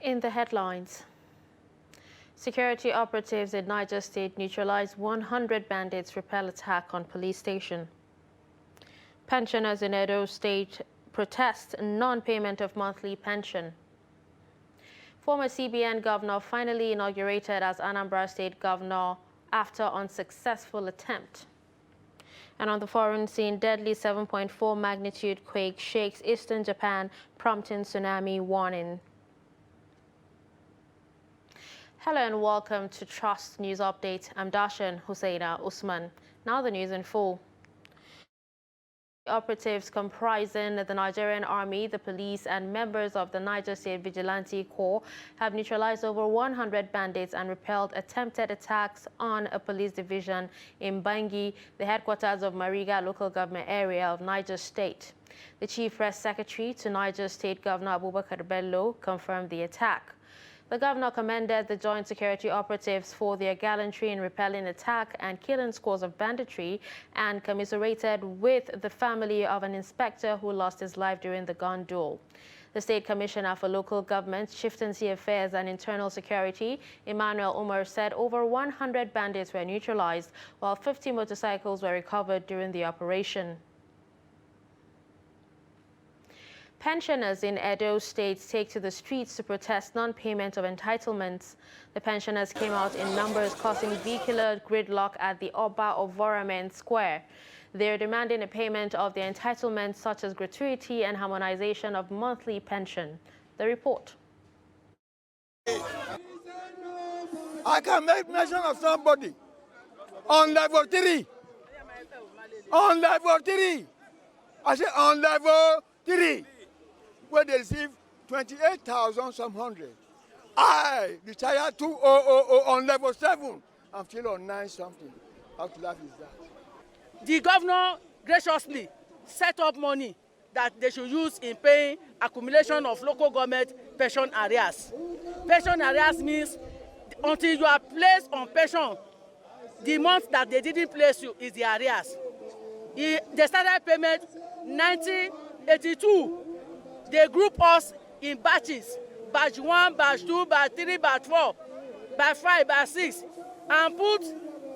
In the headlines, security operatives in Niger State neutralized 100 bandits repel attack on police station. Pensioners in Edo State protest non-payment of monthly pension. Former CBN governor finally inaugurated as Anambra State governor after unsuccessful attempt. And on the foreign scene, deadly 7.4 magnitude quake shakes eastern Japan, prompting tsunami warning. Hello and welcome to Trust News Update. I'm Darshan Hussaina Usman. Now the news in full. Operatives comprising the Nigerian Army, the police, and members of the Niger State Vigilante Corps have neutralized over 100 bandits and repelled attempted attacks on a police division in Bangi, the headquarters of Mariga local government area of Niger State. The Chief Press Secretary to Niger State Governor Abubakar Bello confirmed the attack. The governor commended the joint security operatives for their gallantry in repelling attack and killing scores of banditry and commiserated with the family of an inspector who lost his life during the gun duel. The State Commissioner for Local Government, Chieftaincy Affairs and Internal Security, Emmanuel Umar, said over 100 bandits were neutralized, while 50 motorcycles were recovered during the operation. Pensioners in Edo State take to the streets to protest non-payment of entitlements. The pensioners came out in numbers, causing vehicular gridlock at the Oba of Voramen Square. They're demanding a payment of their entitlements such as gratuity and harmonization of monthly pension. The report. I can make mention of somebody on level 3. On level 3. I say on level 3. Where they receive 28,000 some hundred. I retired 2000 on level 7. I'm still on 9 something. How to laugh is that? The governor graciously set up money that they should use in paying accumulation of local government pension arrears. Pension arrears means until you are placed on pension, the month that they didn't place you is the arrears. They started payment 1982. They group us in batches, batch 1, batch 2, batch 3, batch 4, batch 5, batch 6, and put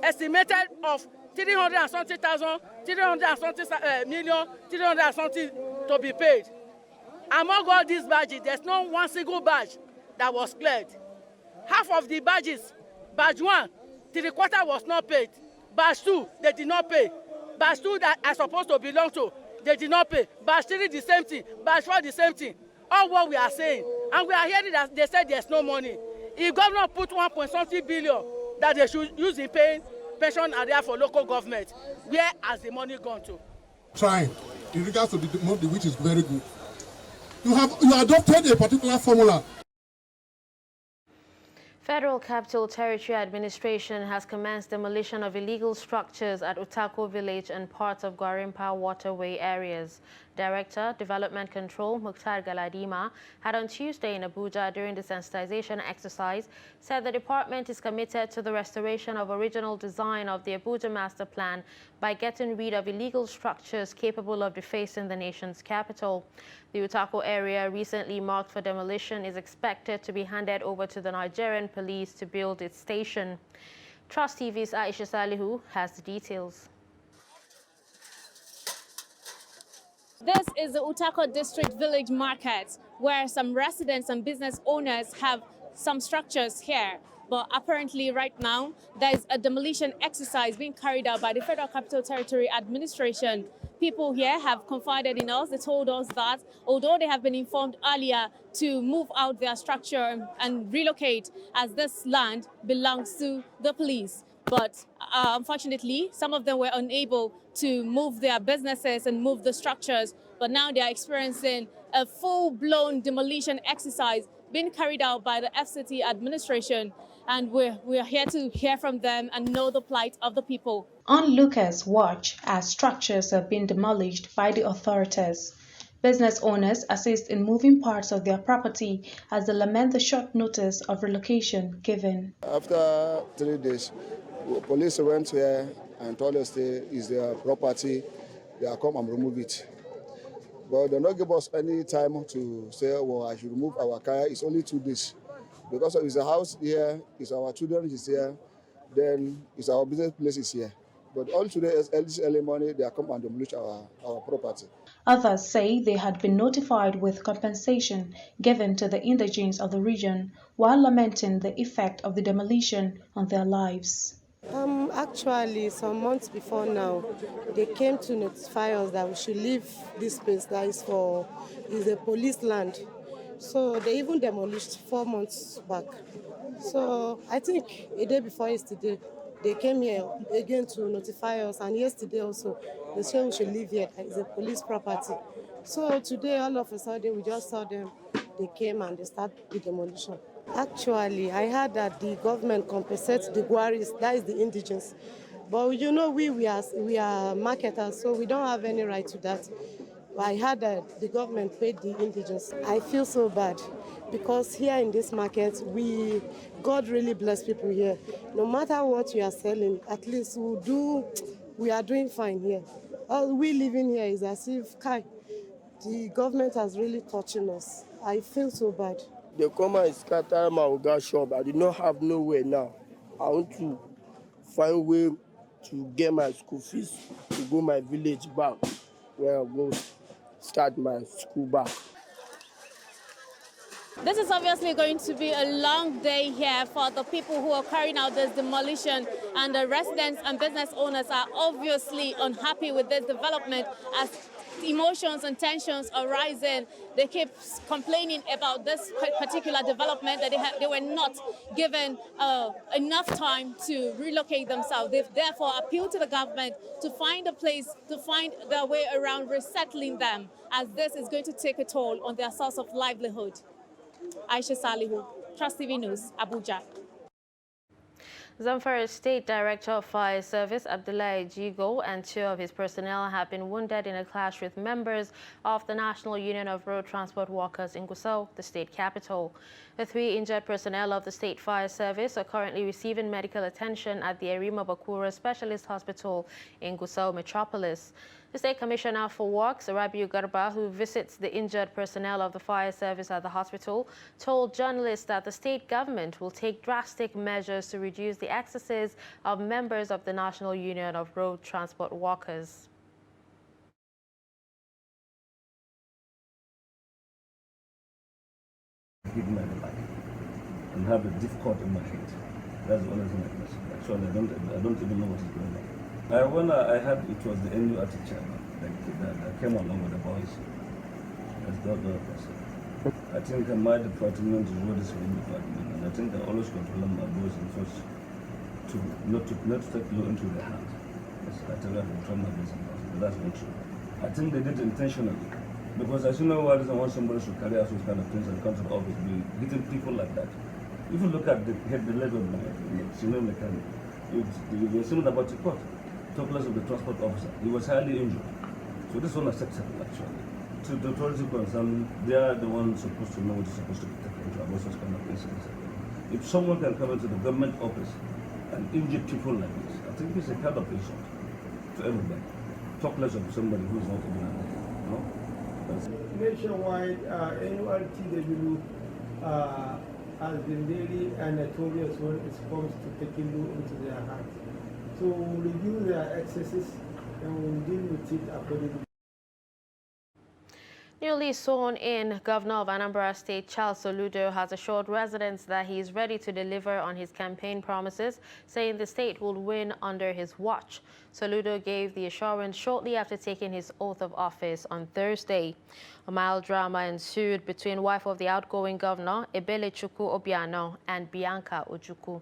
estimated of 300 and something thousand, 300 and something million, 300 and something to be paid. Among all these badges, there's not one single badge that was cleared. Half of the badges, batch 1, 3/4 was not paid. Batch 2, they did not pay. Batch 2 that are supposed to belong to, they did not pay. Batch 3 the same thing. Batch 4 the same thing. All what we are saying. And we are hearing that they said there's no money. If governor put 1.something billion that they should use in paying pension area for local government, where has the money gone to? Trying in regards to the money, which is very good. You adopted a particular formula. Federal Capital Territory Administration has commenced demolition of illegal structures at Utako Village and parts of Gwarimpa waterway areas. Director, Development Control, Mukhtar Galadima, had on Tuesday in Abuja during the sensitization exercise said the department is committed to the restoration of original design of the Abuja Master Plan by getting rid of illegal structures capable of defacing the nation's capital. The Utako area, recently marked for demolition, is expected to be handed over to the Nigerian police to build its station. Trust TV's Aisha Salihu has the details. This is the Utako District Village Market, where some residents and business owners have some structures here. But apparently right now, there is a demolition exercise being carried out by the Federal Capital Territory Administration. People here have confided in us. They told us that although they have been informed earlier to move out their structure and relocate, as this land belongs to the police. But unfortunately, some of them were unable to move their businesses and move the structures. But now they are experiencing a full-blown demolition exercise being carried out by the FCT administration. And we're here to hear from them and know the plight of the people. Onlookers watch as structures are being demolished by the authorities. Business owners assist in moving parts of their property as they lament the short notice of relocation given. After 3 days, police went here and told us it's their property. They are come and remove it. But they don't give us any time to say, well, I should remove our car. It's only 2 days. Because it's a house here, it's our children is here, then it's our business place is here. But all today, this early morning, they are come and demolish our property. Others say they had been notified with compensation given to the indigenes of the region, while lamenting the effect of the demolition on their lives. Actually, some months before now, they came to notify us that we should leave this space that is a police land. So they even demolished 4 months back. So I think a day before yesterday, they came here again to notify us, and yesterday also, they said we should leave here. It's a police property. So today, all of a sudden, we just saw them. They came and they started the demolition. Actually, I heard that the government compensates the Gwaris, that is the indigenes. But you know, we are marketers, so we don't have any right to that. I heard that the government paid the indigenes. I feel so bad because here in this market, God really bless people here. No matter what you are selling, at least we are doing fine here. All we living here is as if the government has really touching us. I feel so bad. They come and scatter my Oga shop. I did not have nowhere now. I want to find a way to get my school fees to go my village back, where I go start my school back. This is obviously going to be a long day here for the people who are carrying out this demolition, and the residents and business owners are obviously unhappy with this development as emotions and tensions are rising. They keep complaining about this particular development, that they were not given enough time to relocate themselves. They've therefore appealed to the government to find a place, to find their way around resettling them, as this is going to take a toll on their source of livelihood. Aisha Salihu, Trust TV News, Abuja. Zamfara State Director of Fire Service Abdullahi Jigo and 2 of his personnel have been wounded in a clash with members of the National Union of Road Transport Workers in Gusau, the state capital. The 3 injured personnel of the State Fire Service are currently receiving medical attention at the Erima Bakura Specialist Hospital in Gusau Metropolis. The State Commissioner for Works, Rabiu Garba, who visits the injured personnel of the fire service at the hospital, told journalists that the state government will take drastic measures to reduce the excesses of members of the National Union of Road Transport Workers. Hit my life and have a difficult in my head. That's the only thing I can say. Actually, I don't even know what is going on. When I heard it was the NURT chairman that came along with the boys, that's the other person. I think my department is road safety department, and I think I always control my boys and first to not take law into their hands. I tell them to try my business, but that's not true. I think they did it intentionally, because as you know, I don't want somebody to carry out those kind of things and come to the office, be hitting people like that. If you look at the leg of my senior mechanic, you've seen about the court. Top of the transport officer. He was highly injured. So this one is acceptable actually. To the authority concerned, they are the ones supposed to know what is supposed to be taken into about such kind of incidents. If someone can come into the government office and injure people like this, I think it's a kind of insult to everybody. Talk less of somebody who is not even you know? Nationwide, NURTW has been very notorious when it comes to taking law into their hands. So we'll review their excesses and we'll deal with it accordingly. Newly sworn-in Governor of Anambra State, Charles Soludo, has assured residents that he is ready to deliver on his campaign promises, saying the state will win under his watch. Soludo gave the assurance shortly after taking his oath of office on Thursday. A mild drama ensued between wife of the outgoing governor, Ebele Chukwu Obiano, and Bianca Ojukwu.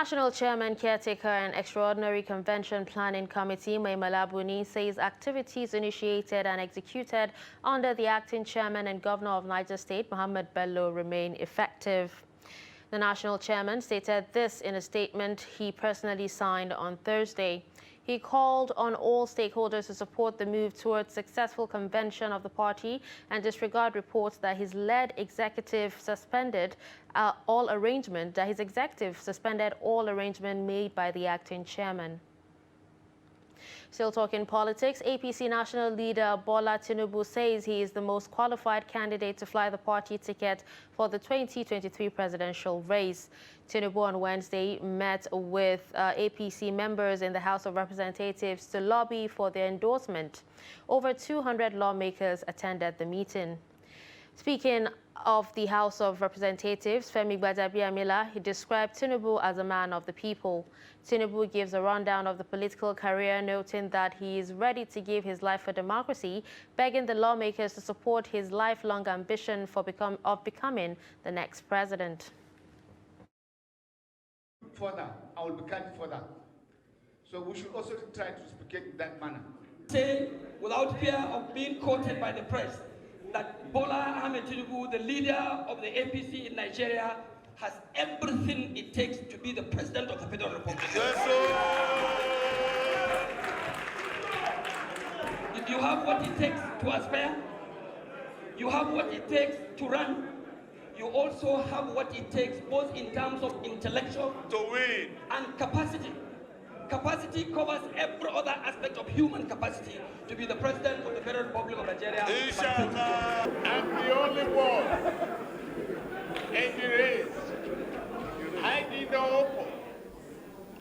National Chairman, Caretaker and Extraordinary Convention Planning Committee, Mai Mala Buni, says activities initiated and executed under the acting chairman and governor of Niger State, Mohammed Bello, remain effective. The national chairman stated this in a statement he personally signed on Thursday. He called on all stakeholders to support the move towards successful convention of the party and disregard reports that his executive suspended all arrangement made by the acting chairman. Still talking politics, APC national leader Bola Tinubu says he is the most qualified candidate to fly the party ticket for the 2023 presidential race. Tinubu on Wednesday met with APC members in the House of Representatives to lobby for their endorsement. Over 200 lawmakers attended the meeting. Speaking of the House of Representatives, Femi Gbadabiamila, he described Tinubu as a man of the people. Tinubu gives a rundown of the political career, noting that he is ready to give his life for democracy, begging the lawmakers to support his lifelong ambition of becoming the next president. Further, I will be carried further. So we should also try to speak in that manner. Say, without fear of being quoted by the press, that Bola Ahmed Tinubu, the leader of the APC in Nigeria, has everything it takes to be the president of the Federal Republic. Yes, sir. You have what it takes to aspire. You have what it takes to run. You also have what it takes both in terms of intellectual to win and capacity. Capacity covers every other aspect of human capacity to be the president of the Federal Republic of Nigeria. I'm the only one in the race. I did not open.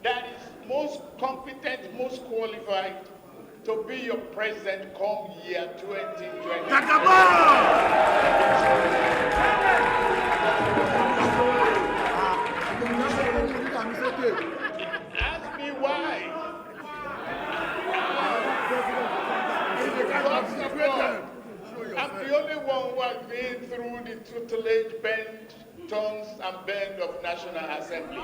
That is most competent, most qualified to be your president come year 2020. Ask me why. I'm the only one who has been through the tutelage, bend, tongues, and bend of National Assembly.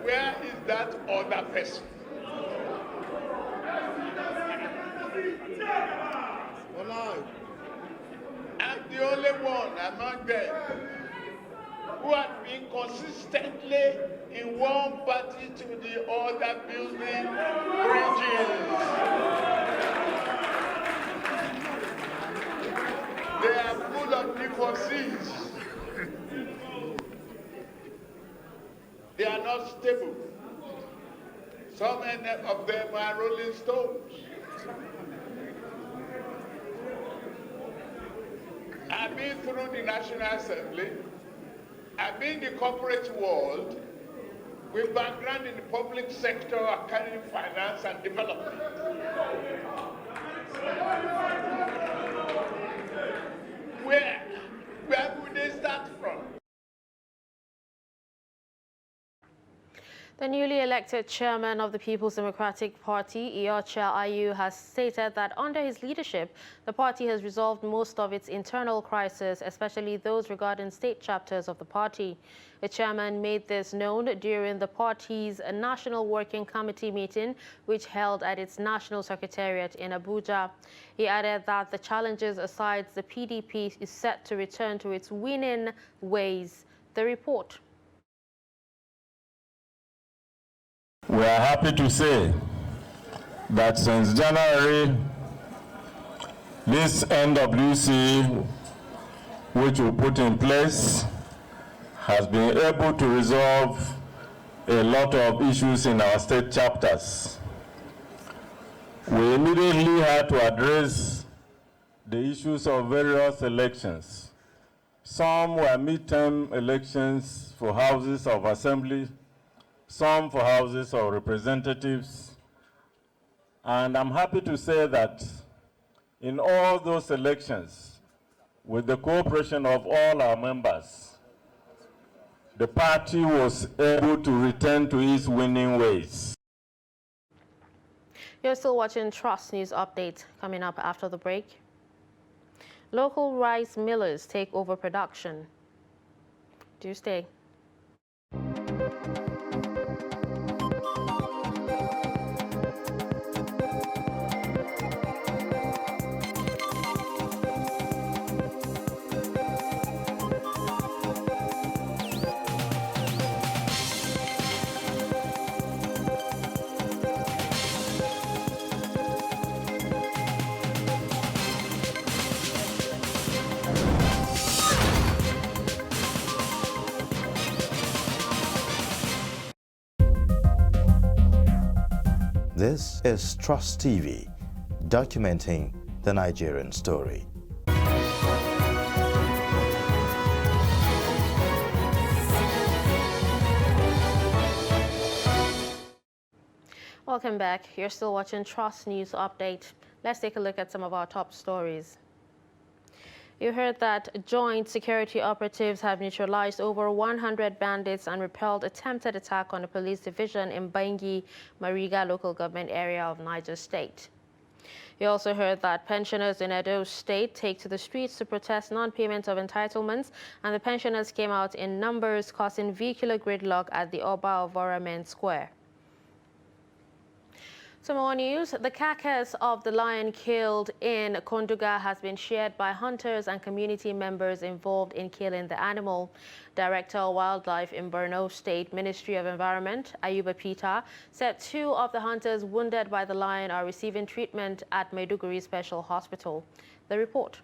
Where is that other person? I'm the only one among them who has been consistently in one party to the other, building bridges. They are full of differences. They are not stable. So many of them are rolling stones. I've been through the National Assembly. I've been in the corporate world with background in the public sector, academic finance and development. Where would they start from? The newly elected chairman of the People's Democratic Party, Iyorchia Ayu, has stated that under his leadership, the party has resolved most of its internal crises, especially those regarding state chapters of the party. The chairman made this known during the party's National Working Committee meeting, which held at its National Secretariat in Abuja. He added that the challenges aside, the PDP is set to return to its winning ways. The report. We are happy to say that since January, this NWC, which we put in place, has been able to resolve a lot of issues in our state chapters. We immediately had to address the issues of various elections. Some were midterm elections for houses of assembly, some for houses of representatives. And I'm happy to say that in all those elections, with the cooperation of all our members, the party was able to return to its winning ways. You're still watching Trust News Update, coming up after the break. Local rice millers take over production. Do stay. This is Trust TV, documenting the Nigerian story. Welcome back. You're still watching Trust News Update. Let's take a look at some of our top stories. You heard that joint security operatives have neutralized over 100 bandits and repelled attempted attack on a police division in Bangi, Mariga local government area of Niger State. You also heard that pensioners in Edo State take to the streets to protest non-payment of entitlements, and the pensioners came out in numbers, causing vehicular gridlock at the Oba of Oramen Square. Some more news. The carcass of the lion killed in Konduga has been shared by hunters and community members involved in killing the animal. Director of Wildlife in Borno State Ministry of Environment, Ayuba Peter, said 2 of the hunters wounded by the lion are receiving treatment at Maiduguri Special Hospital. The report.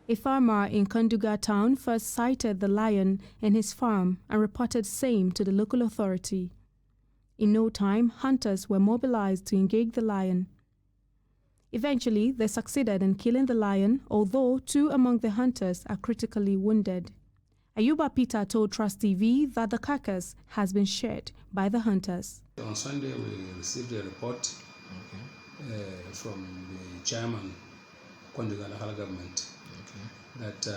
A farmer in Konduga town first sighted the lion in his farm and reported same to the local authority. In no time, hunters were mobilized to engage the lion. Eventually, they succeeded in killing the lion, although 2 among the hunters are critically wounded. Ayuba Peter told Trust TV that the carcass has been shared by the hunters. On Sunday, we received a report from the chairman, Konduga local government, that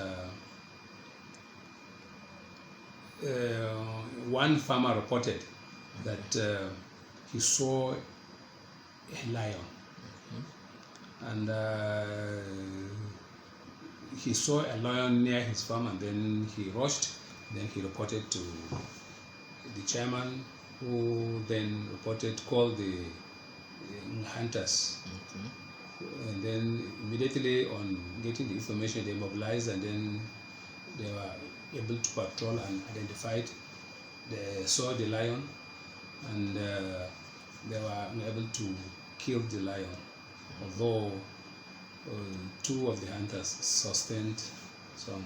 one farmer reported that he saw a lion, and he saw a lion near his farm, and then he rushed. Then he reported to the chairman, who then called the hunters. And then immediately on getting the information, they mobilized, and then they were able to patrol and identified. They saw the lion, and they were able to kill the lion, although 2 of the hunters sustained some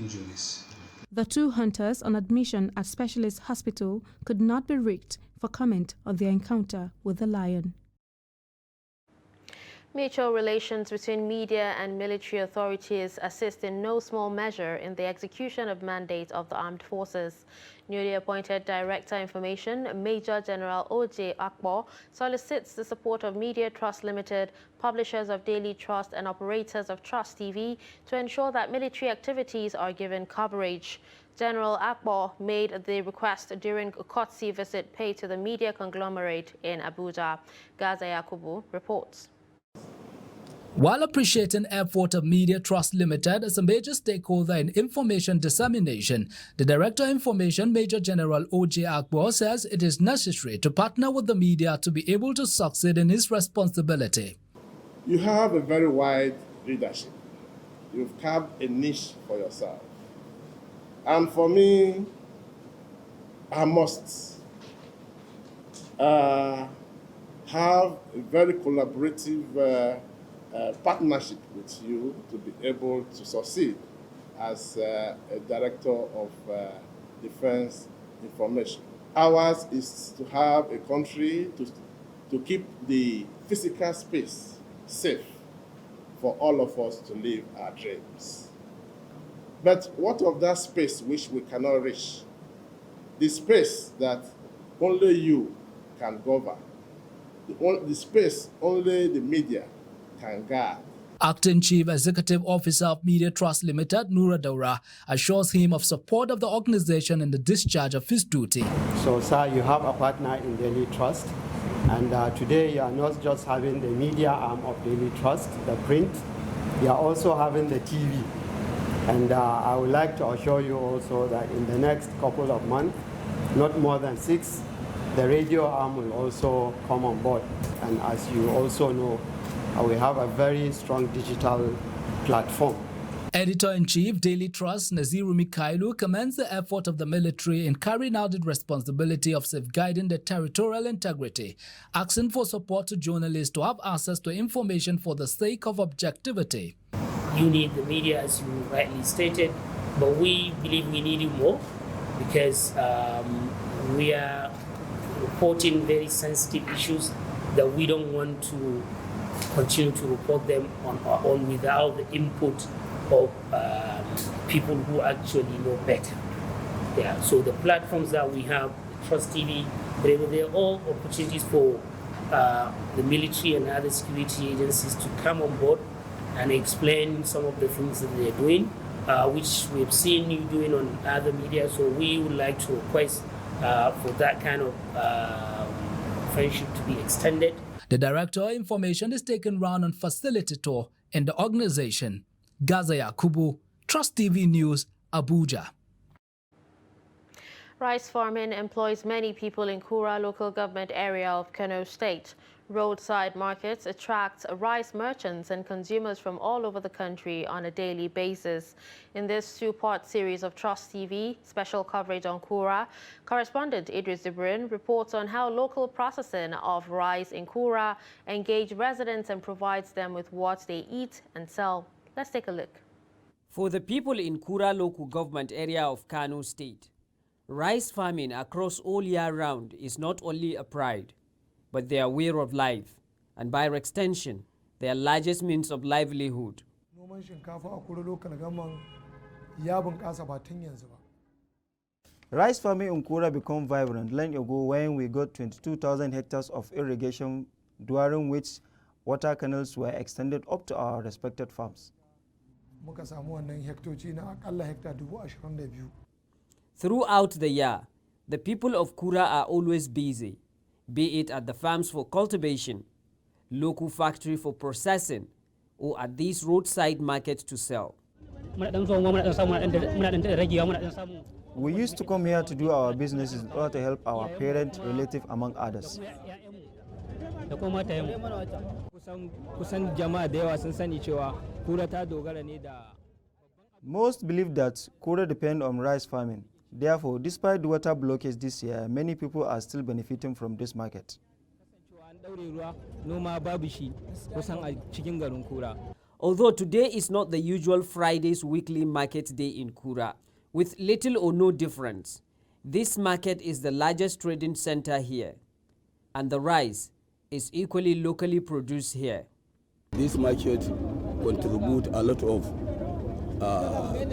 injuries. The 2 hunters on admission at Specialist Hospital could not be reached for comment on their encounter with the lion. Mutual relations between media and military authorities assist in no small measure in the execution of mandates of the armed forces. Newly appointed Director Information, Major General O.J. Akpo, solicits the support of Media Trust Limited, publishers of Daily Trust and operators of Trust TV to ensure that military activities are given coverage. General Akpo made the request during a courtesy visit paid to the media conglomerate in Abuja. Gaza Yakubu reports. While appreciating effort of Media Trust Limited as a major stakeholder in information dissemination, the Director of Information, Major General O.J. Akpo, says it is necessary to partner with the media to be able to succeed in his responsibility. You have a very wide readership. You've carved a niche for yourself. And for me, I must have a very collaborative partnership with you to be able to succeed as a Director of Defense Information. Ours is to have a country to keep the physical space safe for all of us to live our dreams. But what of that space which we cannot reach? The space that only you can govern, the space only the media can guard. Acting Chief Executive Officer of Media Trust Limited, Nura Daura, assures him of support of the organization in the discharge of his duty. So, sir, you have a partner in Daily Trust, and today you are not just having the media arm of Daily Trust, the print, We are also having the TV. And I would like to assure you also that in the next couple of months, not more than 6, the radio arm will also come on board. And as you also know, we have a very strong digital platform. Editor-in-Chief Daily Trust Naziru Mikailu commends the effort of the military in carrying out the responsibility of safeguarding the territorial integrity, asking for support to journalists to have access to information for the sake of objectivity. You need the media, as you rightly stated, but we believe we need it more because we are reporting very sensitive issues that we don't want to continue to report them on our own without the input of people who actually know better. Yeah, so the platforms that we have, Trust TV, they're all opportunities for the military and other security agencies to come on board and explain some of the things that they're doing, which we've seen you doing on other media. So we would like to request for that kind of friendship to be extended. The Director of Information is taking round on facility tour in the organization. Gaza Yakubu, Trust TV News, Abuja. Rice farming employs many people in Kura local government area of Kano State. Roadside markets attract rice merchants and consumers from all over the country on a daily basis. In this two-part series of Trust TV, special coverage on Kura, correspondent Idris Zibrin reports on how local processing of rice in Kura engage residents and provides them with what they eat and sell. Let's take a look. For the people in Kura local government area of Kano State, rice farming across all year round is not only a pride, but their way of life, and by extension, their largest means of livelihood. Rice farming in Kura became vibrant long ago when we got 22,000 hectares of irrigation, during which water canals were extended up to our respected farms. Throughout the year, the people of Kura are always busy, be it at the farms for cultivation, local factory for processing, or at these roadside markets to sell. We used to come here to do our businesses in order to help our parents, relatives, among others. Most believe that Kura depend on rice farming. Therefore, despite the water blockage this year, many people are still benefiting from this market. Although today is not the usual Friday's weekly market day in Kura, with little or no difference, this market is the largest trading center here, and the rice is equally locally produced here. This market contributes a lot of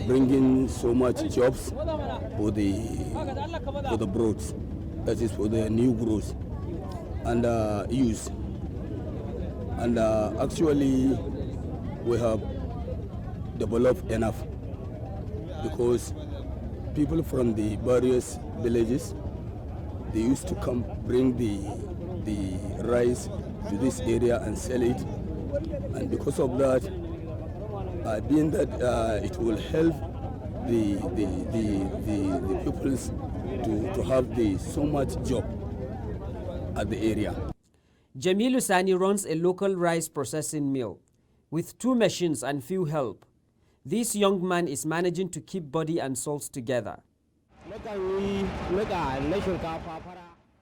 bringing so much jobs for the broads, that is for the new growth and youth. And actually we have developed enough because people from the various villages, they used to come bring the rice to this area and sell it, and because of that, being that it will help the peoples to have so much job at the area. Jamilu Sani runs a local rice processing mill with 2 machines and few help. This young man is managing to keep body and souls together.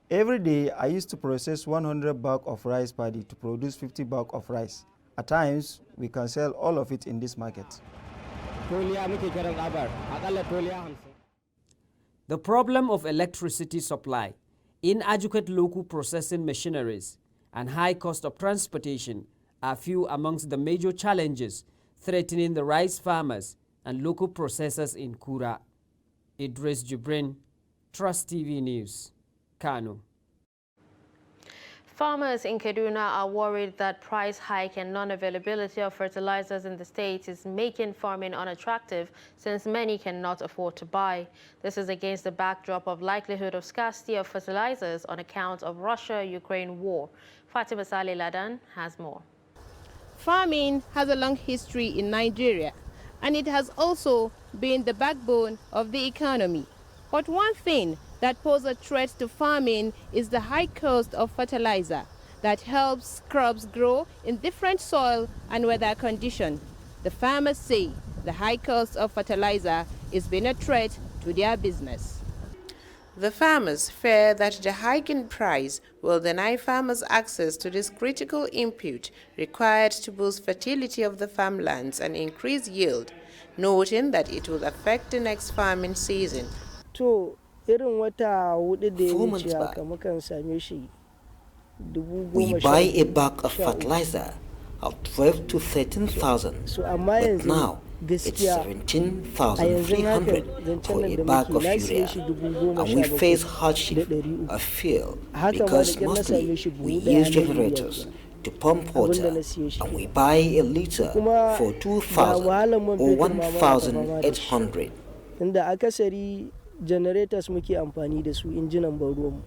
Every day, I used to process 100 bags of rice paddy to produce 50 bags of rice. At times, we can sell all of it in this market. The problem of electricity supply, inadequate local processing machineries, and high cost of transportation are few amongst the major challenges threatening the rice farmers and local processors in Kura. Idris Jibrin, Trust TV News, Kano. Farmers in Kaduna are worried that price hike and non-availability of fertilizers in the state is making farming unattractive since many cannot afford to buy. This is against the backdrop of likelihood of scarcity of fertilizers on account of Russia-Ukraine war. Fatima Saleh Ladan has more. Farming has a long history in Nigeria, and it has also been the backbone of the economy. But one thing that poses a threat to farming is the high cost of fertilizer that helps crops grow in different soil and weather conditions. The farmers say the high cost of fertilizer is being a threat to their business. The farmers fear that the hike in price will deny farmers access to this critical input required to boost fertility of the farmlands and increase yield, noting that it will affect the next farming season. 4 months back, we buy a bag of fertilizer of 12 to 13,000, but now it's 17,300 for a bag of urea, and we face hardship of fuel because mostly we use generators to pump water, and we buy a liter for 2,000 or 1,800. Inda akasari generators muke amfani da su injinan ban ruwan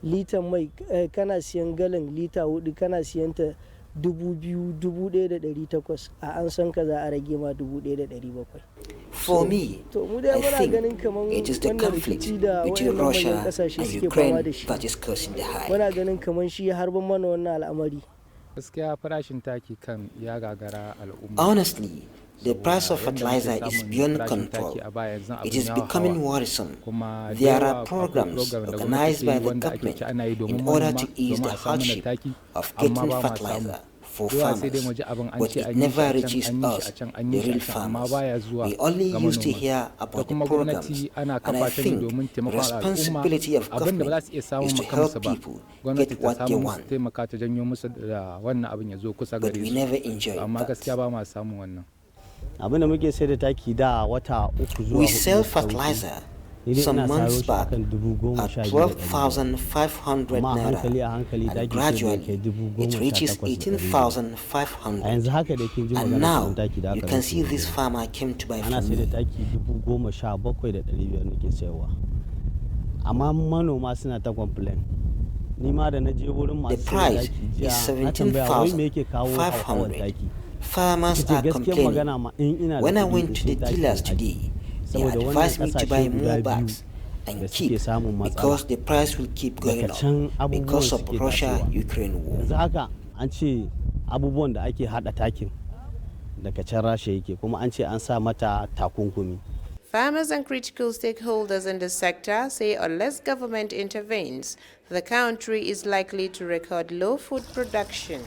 litan mai kana siyan galan lita 4 kana siyan ta 2,1,800 a an san ka za a rage ma 1,700. For me, I think it is the conflict between Russia and Ukraine that is causing the high. Muna ganin kaman shi harban mana wannan al'amari. Honestly, the price of fertilizer is beyond control. It is becoming worrisome. There are programs organized by the government in order to ease the hardship of getting fertilizer for farmers, but it never reaches us, the real farmers. We only used to hear about the programs, and I think the responsibility of government is to help people get what they want. But we never enjoy that. We sell fertilizer some months back at 12,500 naira, and gradually it reaches 18,500. And now you can see this farmer came to buy from me. The price is 17,500. Farmers are complaining. When I went to the dealers today, they advised me to buy more bags and keep because the price will keep going up because of Russia-Ukraine war. Farmers and critical stakeholders in the sector say unless government intervenes, the country is likely to record low food production.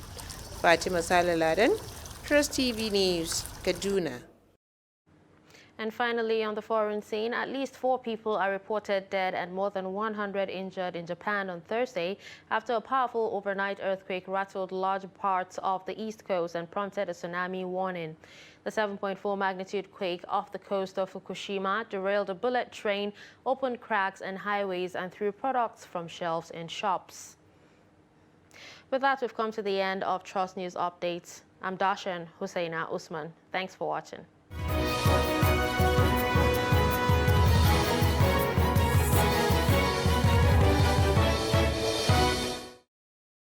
Fatima Salaladan, Trust TV News, Kaduna. And finally, on the foreign scene, at least 4 people are reported dead and more than 100 injured in Japan on Thursday after a powerful overnight earthquake rattled large parts of the East Coast and prompted a tsunami warning. The 7.4 magnitude quake off the coast of Fukushima derailed a bullet train, opened cracks in highways, and threw products from shelves in shops. With that, we've come to the end of Trust News Updates. I'm Darshan Hussaina Usman. Thanks for watching.